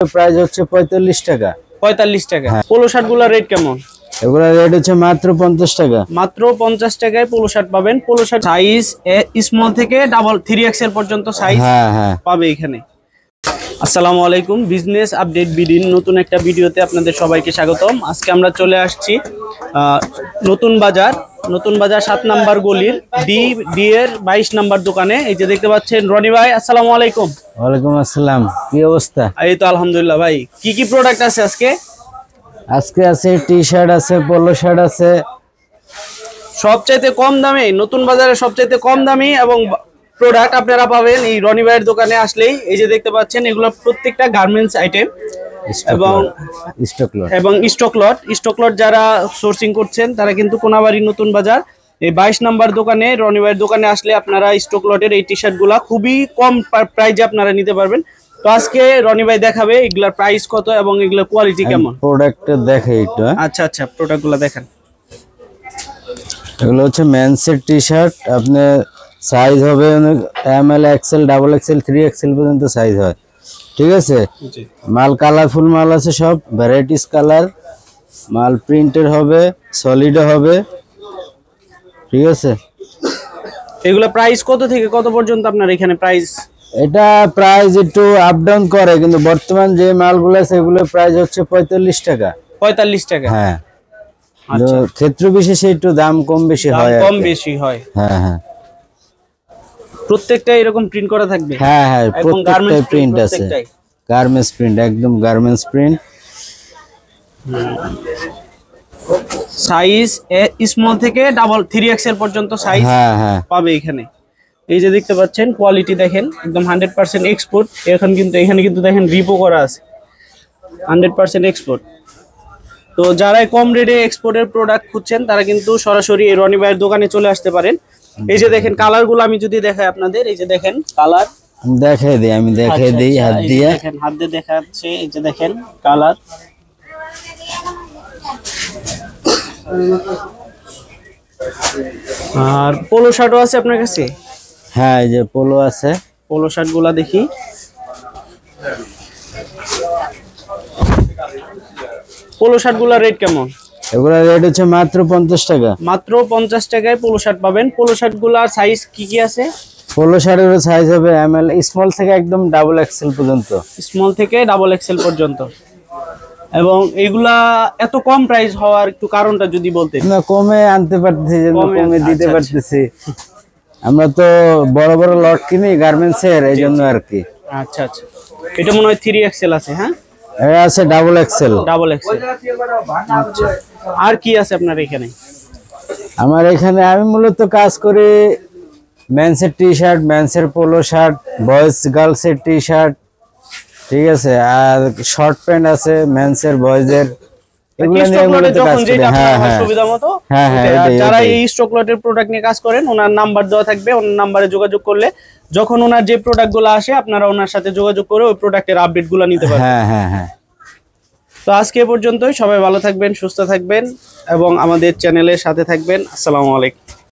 Price হচ্ছে 45 টাকা। 45 টাকা। পোলো শার্ট গুলোর রেট কেমন? এগুলা রেট হচ্ছে মাত্র 50 টাকা। মাত্র 50 টাকায় পোলো শার্ট পাবেন। পোলো শার্ট সাইজ স্মল থেকে ডাবল 3XL পর্যন্ত সাইজ পাবে এখানে। আসসালামু আলাইকুম, বিজনেস আপডেট বিডির নতুন একটা ভিডিওতে আপনাদের সবাইকে স্বাগতম। আজকে আমরা চলে আসছি নতুন বাজার 7 নাম্বার গলির ডি এর 22 নাম্বার দোকানে। এই যে দেখতে পাচ্ছেন রনি ভাই, আসসালামু আলাইকুম। ওয়ালাইকুম আসসালাম, কি অবস্থা? এই তো আলহামদুলিল্লাহ। ভাই কি প্রোডাক্ট আছে আজকে? আজকে আছে টি শার্ট আছে, পোলো শার্ট আছে। সবচাইতে কম দামে, নতুন বাজারে সবচাইতে কম দামি এবং প্রোডাক্ট আপনারা পাবেন এই রনি ভাইয়ের দোকানে আসলেই। এই যে দেখতে পাচ্ছেন এগুলো প্রত্যেকটা গার্মেন্টস আইটেম এবং স্টক লট যারা সোর্সিং করছেন তারা কিন্তু কোনাবাড়ি নতুন বাজার এই 22 নাম্বার দোকানে রনি ভাইয়ের দোকানে আসলে আপনারা স্টক লটের এই টি শার্ট গুলা খুবই কম প্রাইজে আপনারা নিতে পারবেন। তো আজকে রনি ভাই দেখাবে এগুলার প্রাইস কত এবং এগুলোর কোয়ালিটি কেমন। প্রোডাক্টটা দেখাই একটু। আচ্ছা, প্রোডাক্টগুলো দেখেন। এগুলো হচ্ছে মেন্সের টি শার্ট, আপনার সাইজ হবে ML XL double XL 3XL পর্যন্ত সাইজ হয়, ঠিক আছে। মাল কালারফুল মাল আছে, সব ভ্যারাইটিস কালার মাল, প্রিন্টের হবে, সলিডও হবে, ঠিক আছে। এগুলো প্রাইস কত থেকে কত পর্যন্ত আপনার এখানে প্রাইস? এটা প্রাইস একটু আপ ডাউন করে, কিন্তু বর্তমান যে মালগুলো আছে এগুলো প্রাইস হচ্ছে 45 টাকা। 45 টাকা, হ্যাঁ। ক্ষেত্র বিশেষে একটু দাম কম বেশি হয়। হ্যাঁ। প্রত্যেকটা এরকম প্রিন্ট করা থাকবে। হ্যাঁ, প্রত্যেকটা প্রিন্ট আছে, গার্মেন্টস প্রিন্ট, একদম গার্মেন্টস প্রিন্ট। সাইজ স্মল থেকে ডাবল 3XL পর্যন্ত সাইজ পাবে এখানে। এই যে দেখতে পাচ্ছেন কোয়ালিটি দেখেন, একদম 100% এক্সপোর্ট। এখানে কিন্তু দেখেন রিপো করা আছে, 100% এক্সপোর্ট। তো যারা কম রেটে এক্সপোর্টের প্রোডাক্ট খুঁজছেন তারা কিন্তু সরাসরি এই রনি ভাইয়ের দোকানে চলে আসতে পারেন। এই যে দেখেন কালারগুলো আমি যদি দেখাই আপনাদের, এই যে দেখেন কালার আমি দেখাই দিই হাত দিয়ে। দেখেন হাত দিয়ে দেখাচ্ছে, এই যে দেখেন কালার। আর পোলো শার্টও আছে আপনার কাছে? হ্যাঁ, এই যে পোলো আছে। পোলো শার্টগুলো দেখি। পোলো শার্টগুলোর রেট কেমন? এগুলা রেট হচ্ছে মাত্র 50 টাকা। মাত্র 50 টাকায় পোলো শার্ট পাবেন। পোলো শার্টগুলোর সাইজ কি আছে? পোলো শার্টের সাইজ হবে ML স্মল থেকে একদম ডাবল XL পর্যন্ত। স্মল থেকে ডাবল XL পর্যন্ত। এবং এগুলা এত কম প্রাইস হওয়ার একটু কারণটা যদি বলতেন। না, কমে আনতে পারতেছি, কমে দিতে পারতেছি। আমরা তো বড় বড় লট কিনি গার্মেন্টস এর, এই জন্য আর কি। আচ্ছা, এটা মনে হয় 3XL আছে। হ্যাঁ, এটা আছে ডাবল XL। আচ্ছা, আর কি আছে আপনার এখানে? আমার এখানে আমি মূলত কাজ করি মেন্সের টি শার্ট, মেন্সের পোলো শার্ট, বয়েজ গার্লসের টি শার্ট, ঠিক আছে। আর শর্ট প্যান্ট আছে মেন্সের বয়েজের, এগুলো নিয়ে মূলত কাজ করি। যারা এই স্টক লটের প্রোডাক্ট নিয়ে কাজ করেন, ওনার নাম্বার দেওয়া থাকবে, ওনার নাম্বারে যোগাযোগ করলে যখন ওনার যে প্রোডাক্টগুলো আসে আপনারা ওনার সাথে যোগাযোগ করে ওই প্রোডাক্টের আপডেটগুলো নিতে পারবেন। হ্যাঁ। তো আজকে এ পর্যন্তই। সবাই ভালো থাকবেন, সুস্থ থাকবেন এবং আমাদের চ্যানেলের সাথে থাকবেন। আসসালামু আলাইকুম।